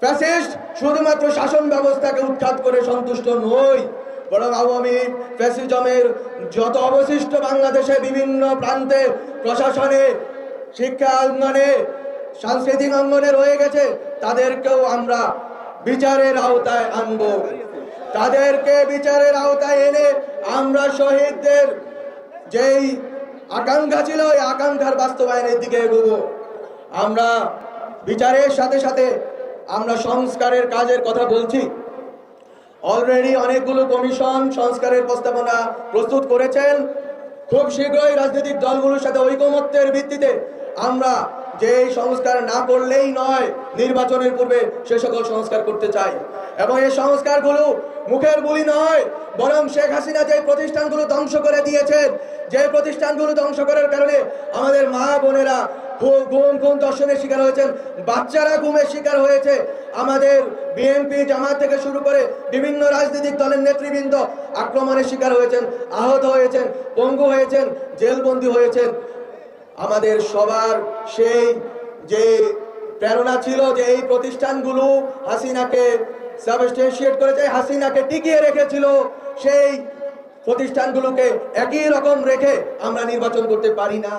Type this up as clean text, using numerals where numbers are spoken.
Fascist শুধুমাত্র শাসন ব্যবস্থাকে উৎখাত করে সন্তুষ্ট নয়, বরং আওয়ামী ফ্যাসিজমের যত অবশিষ্ট বাংলাদেশে বিভিন্ন প্রান্তে প্রশাসনে, শিক্ষা অঙ্গনে, সাংস্কৃতিক অঙ্গনে রয়ে গেছে, তাদেরকেও আমরা বিচারের আওতায় আনব। তাদেরকে বিচারের আওতায় এনে আমরা শহীদদের যেই আকাঙ্ক্ষা ছিল, এই আকাঙ্ক্ষার বাস্তবায়নের দিকে এগোবো। আমরা বিচারের সাথে সাথে আমরা সংস্কারের কাজের কথা বলছি। অলরেডি অনেকগুলো কমিশন সংস্কারের প্রস্তাবনা প্রস্তুত করেছেন। খুব শীঘ্রই রাজনৈতিক দলগুলোর সাথে ঐকমত্যের ভিত্তিতে আমরা যে সংস্কার না করলেই নয়, নির্বাচনের পূর্বে সে সকল সংস্কার করতে চাই। এবং এই সংস্কারগুলো মুখের বুলি নয়, বরং শেখ হাসিনা যে প্রতিষ্ঠানগুলো ধ্বংস করে দিয়েছেন, যে প্রতিষ্ঠানগুলো ধ্বংস করার কারণে আমাদের মা বোনেরা গুম দর্শনের শিকার হয়েছেন, বাচ্চারা গুমের শিকার হয়েছে, আমাদের বিএনপি জামাত থেকে শুরু করে বিভিন্ন রাজনৈতিক দলের নেতৃবৃন্দ আক্রমণের শিকার হয়েছেন, আহত হয়েছেন, পঙ্গু হয়েছেন, জেলবন্দী হয়েছেন। আমাদের সবার সেই যে প্রেরণা ছিল যে এই প্রতিষ্ঠানগুলো হাসিনাকে সাবস্টেনশিয়েট করেছে, হাসিনাকে টিকিয়ে রেখেছিল, সেই প্রতিষ্ঠানগুলোকে একই রকম রেখে আমরা নির্বাচন করতে পারি না।